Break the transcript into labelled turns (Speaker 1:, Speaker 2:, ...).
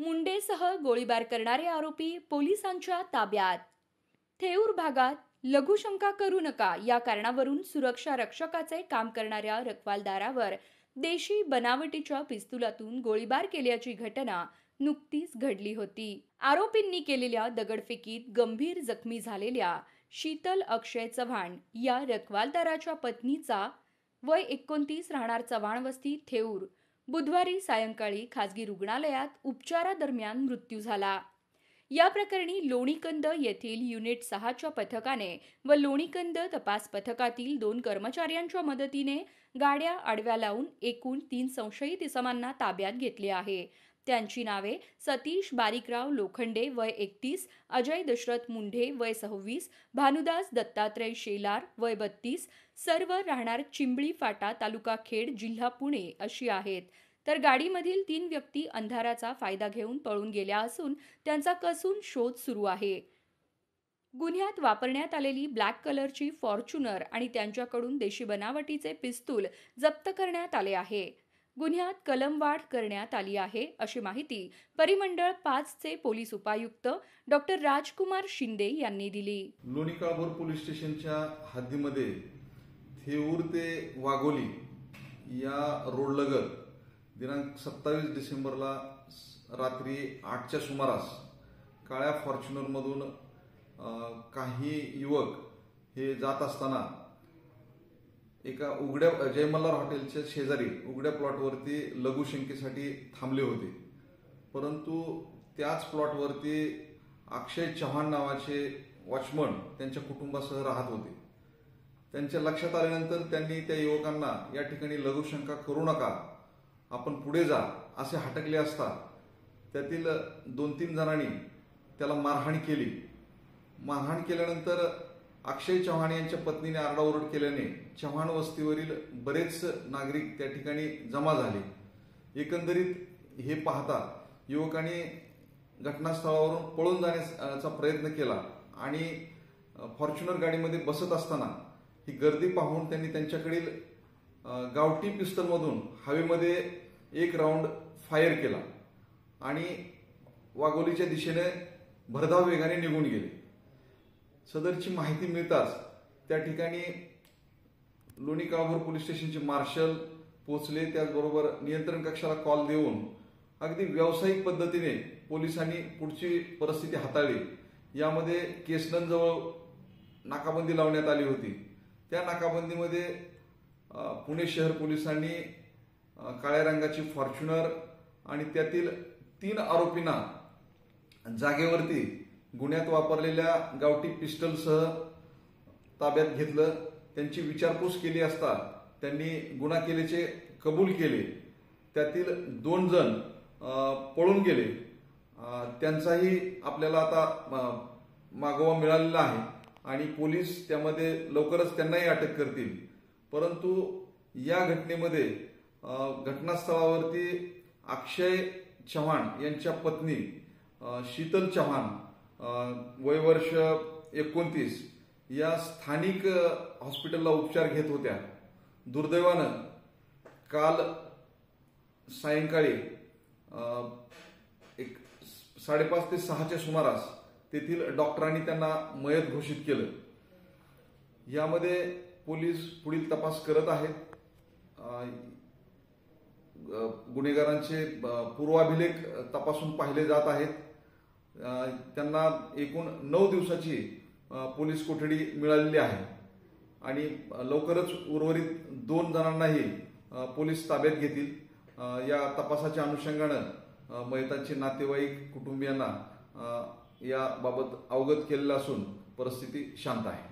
Speaker 1: मुंडेसह गोळीबार करणारे आरोपी पोलिसांच्या ताब्यात. थेऊर भागात लघुशंका करू नका या कारणावरून सुरक्षा रक्षकाचे काम करणाऱ्या रखवालदारावर देशी बनावटीच्या पिस्तुलातून गोळीबार केल्याची घटना नुकतीच घडली होती. आरोपींनी केलेल्या दगडफेकीत गंभीर जखमी झालेल्या शीतल अक्षय चव्हाण या रखवालदाराच्या पत्नीचा वय 29 राहणार चव्हाण वस्ती थेऊर बुधवारी सायंकाळी खासगी रुग्णालयात उपचारादरम्यान मृत्यू झाला. या प्रकरणी लोणीकंद येथील युनिट 6च्या पथकाने व लोणीकंद तपास पथकातील 2 कर्मचाऱ्यांच्या मदतीने गाड्या आडव्या लावून एकूण 3 संशयित इसमांना ताब्यात घेतले आहे. त्यांची नावे सतीश बारीकराव लोखंडे वय 31, अजय दशरथ मुंढे वय 26, भानुदास दत्तात्रय शेलार वय 32, सर्व राहणार चिंबळी फाटा तालुका खेड जिल्हा पुणे अशी आहेत. तर गाडीमधील 3 व्यक्ती अंधाराचा फायदा घेऊन पळून गेल्या असून त्यांचा कसून शोध सुरू आहे. गुन्ह्यात वापरण्यात आलेली ब्लॅक कलरची फॉर्च्युनर आणि त्यांच्याकडून देशी बनावटीचे पिस्तूल जप्त करण्यात आले आहे. गुन्ह्यात कलमवाढ करण्यात आली आहे अशी माहिती परिमंडळ 5चे पोलीस उपायुक्त डॉक्टर राजकुमार शिंदे यांनी दिली.
Speaker 2: लोणीकाळभोर पोलीस स्टेशनच्या हद्दीमध्ये थेऊर ते वाघोली या रोडलगत दिनांक 27 डिसेंबरला रात्री 8च्या सुमारास काळ्या फॉर्च्युनरमधून काही युवक हे जात असताना एका उघड्या जयमल्हार हॉटेलच्या शेजारी उघड्या प्लॉटवरती लघुशंकेसाठी थांबले होते. परंतु त्याच प्लॉटवरती अक्षय चव्हाण नावाचे वॉचमन त्यांच्या कुटुंबासह राहत होते. त्यांच्या लक्षात आल्यानंतर त्यांनी त्या युवकांना या ठिकाणी लघुशंका करू नका, आपण पुढे जा असे हटकले असता त्यातील 2-3 जणांनी त्याला मारहाण केली. मारहाण केल्यानंतर अक्षय चव्हाण यांच्या पत्नीने आरडाओरड केल्याने चव्हाण वस्तीवरील बरेच नागरिक त्या ठिकाणी जमा झाले. एकंदरीत हे पाहता युवकांनी घटनास्थळावरून पळून जाण्याचा प्रयत्न केला आणि फॉर्च्युनर गाडीमध्ये बसत असताना ही गर्दी पाहून त्यांनी त्यांच्याकडील गावठी पिस्तलमधून हवेमध्ये 1 राऊंड फायर केला आणि वाघोलीच्या दिशेने भरधाव वेगाने निघून गेले. सदरची माहिती मिळताच त्या ठिकाणी लोणीकाळभोर पोलीस स्टेशनचे मार्शल पोहोचले. त्याचबरोबर नियंत्रण कक्षाला कॉल देऊन अगदी व्यावसायिक पद्धतीने पोलिसांनी पुढची परिस्थिती हाताळली. यामध्ये केसनंजवळ नाकाबंदी लावण्यात आली होती. त्या नाकाबंदीमध्ये पुणे शहर पोलिसांनी काळ्या रंगाची फॉर्च्युनर आणि त्यातील 3 आरोपींना जागेवरती गुन्ह्यात वापरलेल्या गावठी पिस्टलसह ताब्यात घेतलं. त्यांची विचारपूस केली असता त्यांनी गुन्हा केल्याचे कबूल केले. त्यातील 2 जण पळून गेले. त्यांचाही आपल्याला आता मागोवा मिळालेला आहे आणि पोलीस त्यामध्ये लवकरच त्यांनाही अटक करतील. परंतु या घटनेमध्ये घटनास्थळावरती अक्षय चव्हाण यांच्या पत्नी शीतल चव्हाण वय वर्ष 29 या स्थानिक हॉस्पिटलला उपचार घेत होत्या. दुर्दैवानं काल सायंकाळी 5:30 ते 6च्या सुमारास तेथील डॉक्टरांनी त्यांना मयत घोषित केलं. यामध्ये पोलीस पुढील तपास करत आहेत. गुन्हेगारांचे पूर्वाभिलेख तपासून पाहिले जात आहेत. त्यांना एकूण 9 दिवसाची पोलीस कोठडी मिळालेली आहे आणि लवकरच उर्वरित 2 जणांनाही पोलीस ताब्यात घेतील. या तपासाच्या अनुषंगानं मयतांचे नातेवाईक कुटुंबियांना याबाबत अवगत केलेलं असून परिस्थिती शांत आहे.